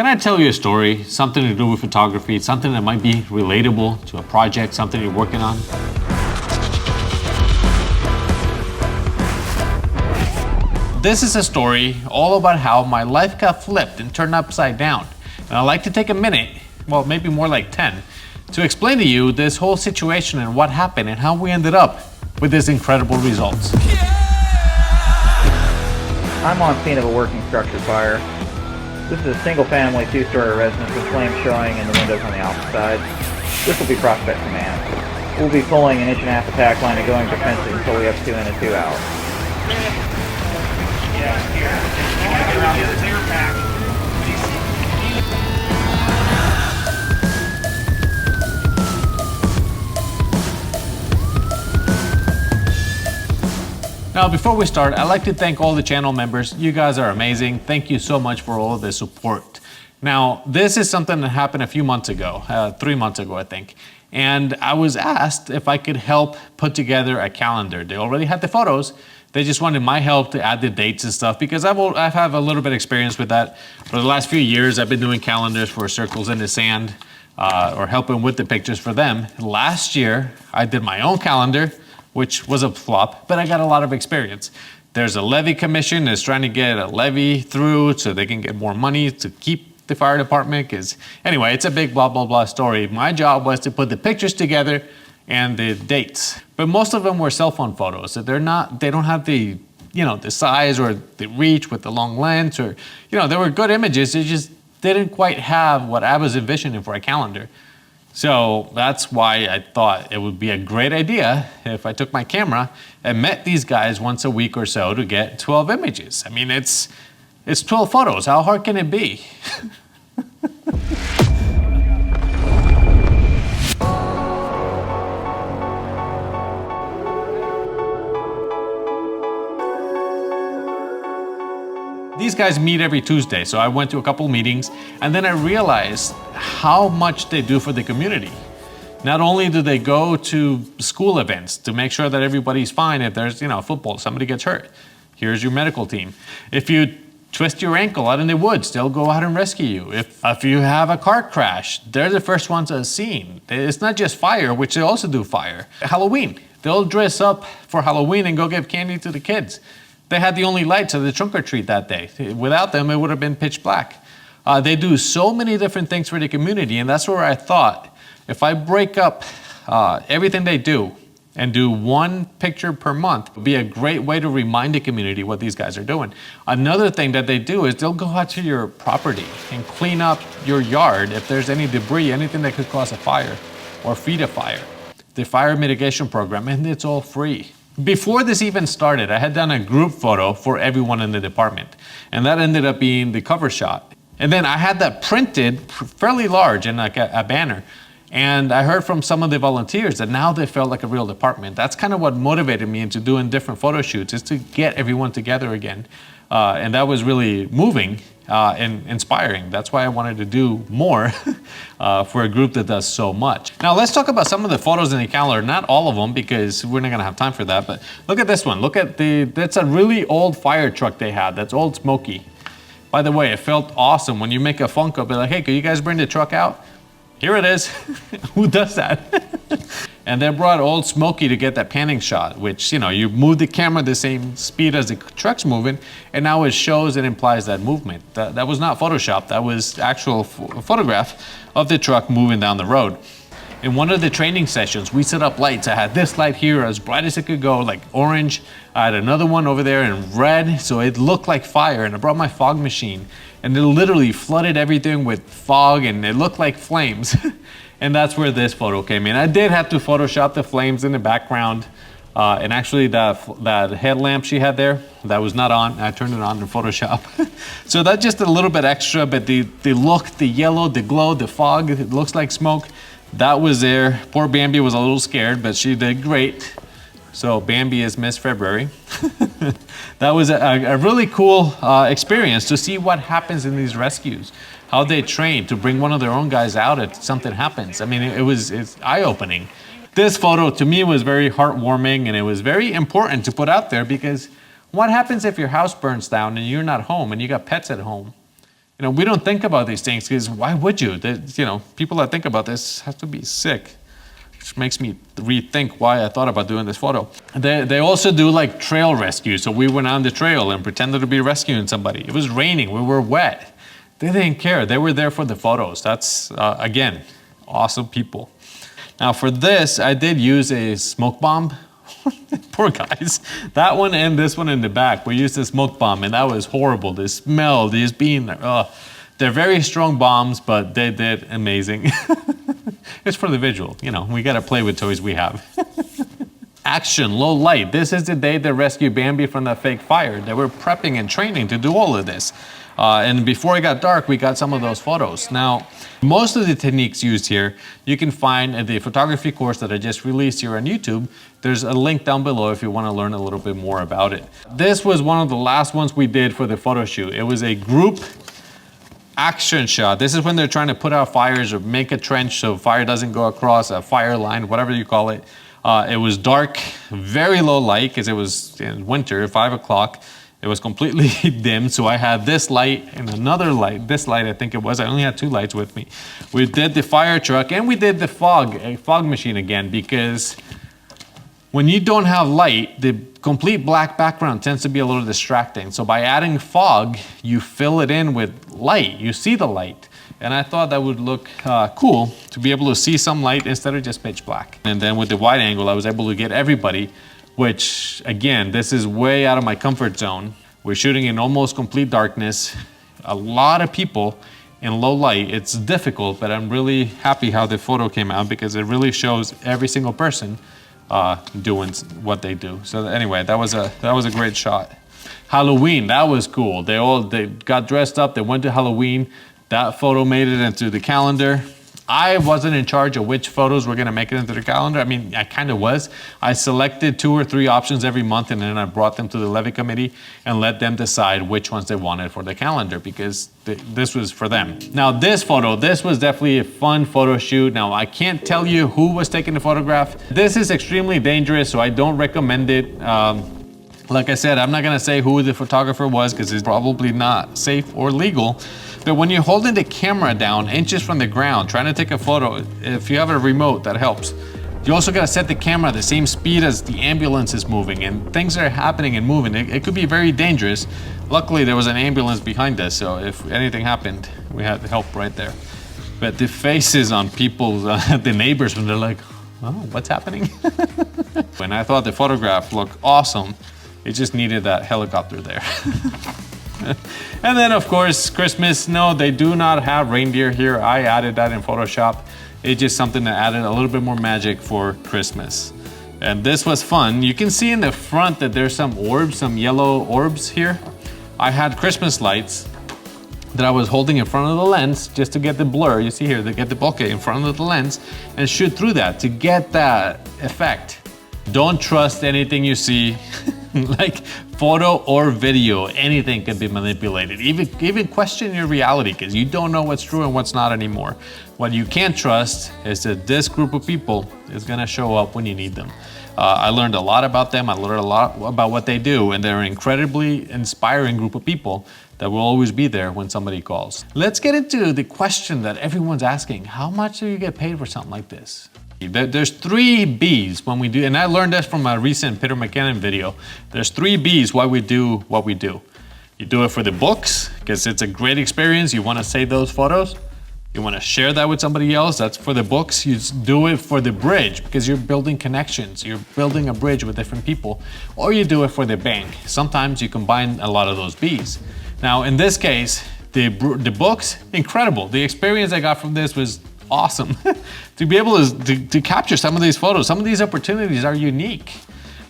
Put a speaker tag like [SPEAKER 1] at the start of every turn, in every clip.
[SPEAKER 1] Can I tell you a story, something to do with photography, something that might be relatable to a project, something you're working on? This is a story all about how my life got flipped and turned upside down. And I'd like to take a minute, well, maybe more like 10, to explain to you this whole situation and what happened and how we ended up with these incredible results.
[SPEAKER 2] I'm on scene of a working structure fire. This is a single-family, two-story residence with flames showing in the windows on the opposite side. This will be Prospect Command. We'll be pulling an 1.5-inch attack line and going defensive until we have 2 in a 2 out.
[SPEAKER 1] Now, before we start, I'd like to thank all the channel members. You guys are amazing. Thank you so much for all of the support. Now, this is something that happened a few months ago, 3 months ago, I think. And I was asked if I could help put together a calendar. They already had the photos. They just wanted my help to add the dates and stuff because I have a little bit of experience with that. For the last few years, I've been doing calendars for Circles in the Sand or helping with the pictures for them. Last year, I did my own calendar, which was a flop, but I got a lot of experience. There's a levy commission that's trying to get a levy through so they can get more money to keep the fire department. Because anyway, it's a big blah, blah, blah story. My job was to put the pictures together and the dates. But most of them were cell phone photos. So they don't have the, the size or the reach with the long lens or, they were good images. They just didn't quite have what I was envisioning for a calendar. So that's why I thought it would be a great idea if I took my camera and met these guys once a week or so to get 12 images. I mean, it's 12 photos. How hard can it be? These guys meet every Tuesday, so I went to a couple meetings, and then I realized how much they do for the community. Not only do they go to school events to make sure that everybody's fine if there's, football, somebody gets hurt. Here's your medical team. If you twist your ankle out in the woods, they'll go out and rescue you. If you have a car crash, they're the first ones at the scene. It's not just fire, which they also do fire. Halloween, they'll dress up for Halloween and go give candy to the kids. They had the only lights of the trunk or treat that day. Without them, it would have been pitch black. They do so many different things for the community, and that's where I thought, if I break up everything they do and do one picture per month, it would be a great way to remind the community what these guys are doing. Another thing that they do is they'll go out to your property and clean up your yard if there's any debris, anything that could cause a fire or feed a fire. The fire mitigation program, and it's all free. Before this even started, I had done a group photo for everyone in the department, and that ended up being the cover shot. And then I had that printed fairly large in like a banner. And I heard from some of the volunteers that now they felt like a real department. That's kind of what motivated me into doing different photo shoots, is to get everyone together again. And that was really moving and inspiring. That's why I wanted to do more for a group that does so much. Now let's talk about some of the photos in the calendar. Not all of them because we're not gonna have time for that, but look at this one. Look at that's a really old fire truck they had. That's Old Smoky. By the way, it felt awesome when you make a Funko, be like, hey, could you guys bring the truck out? Here it is. Who does that? And they brought Old Smoky to get that panning shot, which, you move the camera the same speed as the truck's moving, and now it shows and implies that movement. That was not Photoshop, that was actual photograph of the truck moving down the road. In one of the training sessions, we set up lights. I had this light here as bright as it could go, like orange. I had another one over there in red, so it looked like fire. And I brought my fog machine, and it literally flooded everything with fog, and it looked like flames. And that's where this photo came in. I did have to Photoshop the flames in the background. And actually that headlamp she had there, that was not on. I turned it on in Photoshop. So that's just a little bit extra, but the look, the yellow, the glow, the fog, it looks like smoke. That was there. Poor Bambi was a little scared, but she did great. So Bambi is Miss February. That was a really cool experience to see what happens in these rescues, how they train to bring one of their own guys out if something happens. I mean, it's eye-opening. This photo to me was very heartwarming, and it was very important to put out there because what happens if your house burns down and you're not home and you got pets at home? You know, we don't think about these things because why would you? You know, people that think about this have to be sick, which makes me rethink why I thought about doing this photo. They also do like trail rescue. So we went on the trail and pretended to be rescuing somebody. It was raining, we were wet. They didn't care, they were there for the photos. That's, again, awesome people. Now for this, I did use a smoke bomb. Poor guys. That one and this one in the back, we used a smoke bomb and that was horrible. The smell, just being there. They're very strong bombs, but they did amazing. It's for the visual, you know, we gotta play with toys we have. Action, low light. This is the day they rescued Bambi from that fake fire. They were prepping and training to do all of this. And before it got dark, we got some of those photos. Now, most of the techniques used here, you can find at the photography course that I just released here on YouTube. There's a link down below if you want to learn a little bit more about it. This was one of the last ones we did for the photo shoot. It was a group action shot. This is when they're trying to put out fires or make a trench so fire doesn't go across a fire line, whatever you call it. It was dark, very low light because it was in winter, 5 o'clock. It was completely dim, so I had this light and another light. This light, I think it was. I only had 2 lights with me. We did the fire truck and we did the fog machine again, because when you don't have light, the complete black background tends to be a little distracting. So by adding fog, you fill it in with light. You see the light. And I thought that would look cool to be able to see some light instead of just pitch black. And then with the wide angle, I was able to get everybody, which again, this is way out of my comfort zone. We're shooting in almost complete darkness, a lot of people in low light. It's difficult, but I'm really happy how the photo came out because it really shows every single person doing what they do. So anyway, that was a great shot. Halloween, that was cool. They got dressed up, they went to Halloween. That photo made it into the calendar. I wasn't in charge of which photos were gonna make it into the calendar. I mean, I kind of was. I selected 2 or 3 options every month and then I brought them to the levy committee and let them decide which ones they wanted for the calendar because this was for them. Now this photo, this was definitely a fun photo shoot. Now I can't tell you who was taking the photograph. This is extremely dangerous, so I don't recommend it. Like I said, I'm not gonna say who the photographer was because it's probably not safe or legal. But when you're holding the camera down inches from the ground, trying to take a photo, if you have a remote, that helps. You also gotta set the camera at the same speed as the ambulance is moving and things are happening and moving. It could be very dangerous. Luckily, there was an ambulance behind us, so if anything happened, we had help right there. But the faces on people, the neighbors, when they're like, oh, what's happening? When I thought the photograph looked awesome, it just needed that helicopter there. And then of course, Christmas. No, they do not have reindeer here. I added that in Photoshop. It's just something that added a little bit more magic for Christmas. And this was fun. You can see in the front that there's some orbs, some yellow orbs here. I had Christmas lights that I was holding in front of the lens just to get the blur. You see here, to get the bokeh in front of the lens and shoot through that to get that effect. Don't trust anything you see. Like photo or video, anything can be manipulated. Even question your reality because you don't know what's true and what's not anymore. What you can't trust is that this group of people is gonna show up when you need them. I learned a lot about them. I learned a lot about what they do, and they're an incredibly inspiring group of people that will always be there when somebody calls. Let's get into the question that everyone's asking. How much do you get paid for something like this? There's 3 B's when we do, and I learned this from a recent Peter McKinnon video. There's 3 B's why we do what we do. You do it for the books, because it's a great experience. You want to save those photos. You want to share that with somebody else. That's for the books. You do it for the bridge, because you're building connections. You're building a bridge with different people. Or you do it for the bank. Sometimes you combine a lot of those B's. Now, in this case, the books, incredible. The experience I got from this was awesome. To be able to capture some of these photos. Some of these opportunities are unique.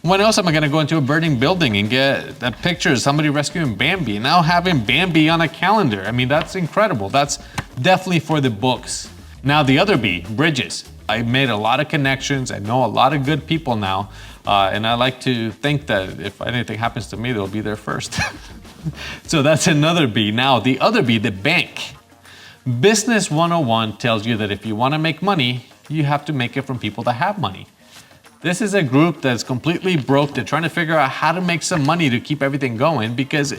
[SPEAKER 1] When else am I gonna go into a burning building and get a picture of somebody rescuing Bambi? Now having Bambi on a calendar. I mean, that's incredible. That's definitely for the books. Now the other B, bridges. I made a lot of connections. I know a lot of good people now. And I like to think that if anything happens to me, they'll be there first. So that's another B. Now the other B, the bank. Business 101 tells you that if you want to make money, you have to make it from people that have money. This is a group that's completely broke. They're trying to figure out how to make some money to keep everything going because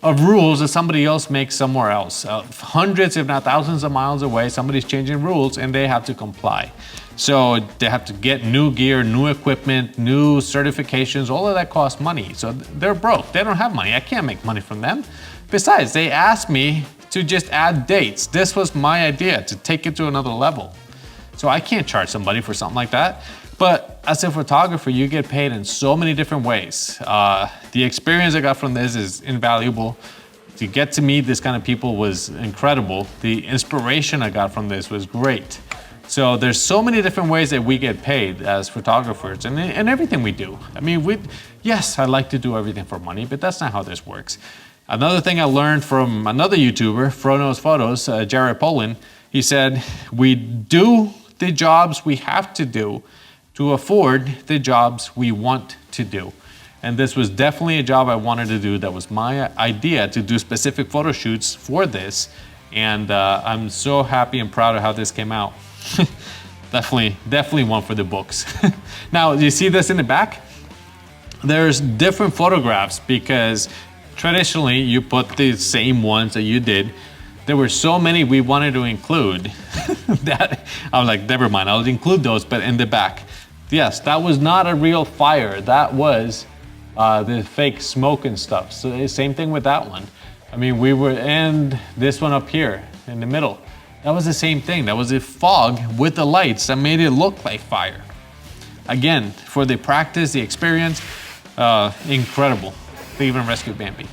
[SPEAKER 1] of rules that somebody else makes somewhere else. Hundreds, if not thousands of miles away, somebody's changing rules and they have to comply. So they have to get new gear, new equipment, new certifications, all of that costs money. So they're broke, they don't have money. I can't make money from them. Besides, they asked me to just add dates. This was my idea, to take it to another level. So I can't charge somebody for something like that. But as a photographer, you get paid in so many different ways. The experience I got from this is invaluable. To get to meet this kind of people was incredible. The inspiration I got from this was great. So there's so many different ways that we get paid as photographers and everything we do. I mean, yes, I like to do everything for money, but that's not how this works. Another thing I learned from another YouTuber, Wollertz Photos, Jared Poland, he said, we do the jobs we have to do to afford the jobs we want to do. And this was definitely a job I wanted to do. That was my idea, to do specific photo shoots for this. And I'm so happy and proud of how this came out. Definitely one for the books. Now, you see this in the back? There's different photographs because traditionally you put the same ones that you did. There were so many we wanted to include that I was like, never mind, I'll include those, but in the back. Yes, that was not a real fire. That was the fake smoke and stuff. So same thing with that one. I mean, and this one up here in the middle. That was the same thing. That was a fog with the lights that made it look like fire. Again, for the practice, the experience, incredible. They even rescued Bambi.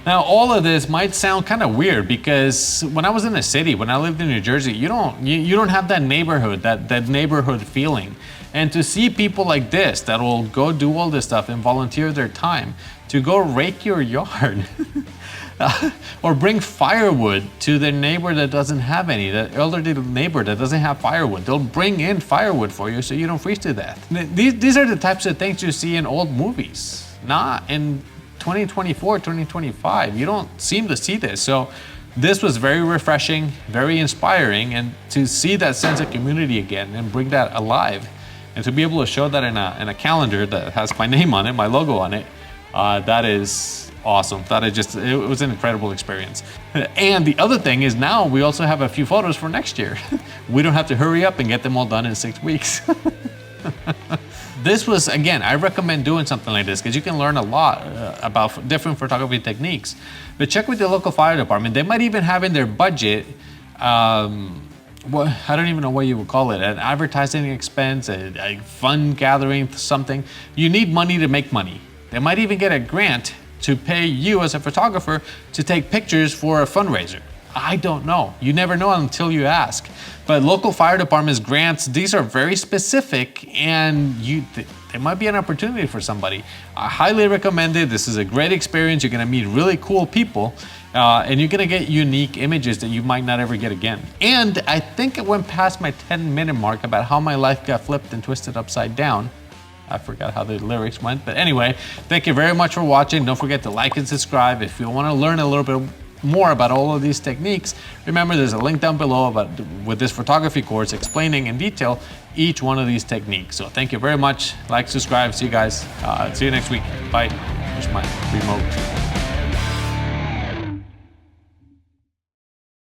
[SPEAKER 1] Now, all of this might sound kind of weird because when I was in the city, when I lived in New Jersey, you don't have that neighborhood, that neighborhood feeling. And to see people like this that will go do all this stuff and volunteer their time to go rake your yard or bring firewood to their neighbor that doesn't have any, that elderly neighbor that doesn't have firewood. They'll bring in firewood for you so you don't freeze to death. These are the types of things you see in old movies, not in 2024, 2025. You don't seem to see this. So this was very refreshing, very inspiring, and to see that sense of community again and bring that alive, and to be able to show that in a calendar that has my name on it, my logo on it, that is awesome. It was an incredible experience. And the other thing is now we also have a few photos for next year. We don't have to hurry up and get them all done in 6 weeks. This was, again, I recommend doing something like this because you can learn a lot about different photography techniques. But check with your local fire department. They might even have in their budget, well, I don't even know what you would call it, an advertising expense, a fund gathering, something. You need money to make money. They might even get a grant to pay you as a photographer to take pictures for a fundraiser. I don't know. You never know until you ask. But local fire departments grants, these are very specific, and there might be an opportunity for somebody. I highly recommend it. This is a great experience. You're gonna meet really cool people, and you're gonna get unique images that you might not ever get again. And I think it went past my 10-minute mark about how my life got flipped and twisted upside down. I forgot how the lyrics went, but anyway, thank you very much for watching. Don't forget to like and subscribe. If you wanna learn a little bit more about all of these techniques, remember there's a link down below with this photography course explaining in detail each one of these techniques. So thank you very much. Like, subscribe. See you guys. See you next week. Bye. Here's my remote.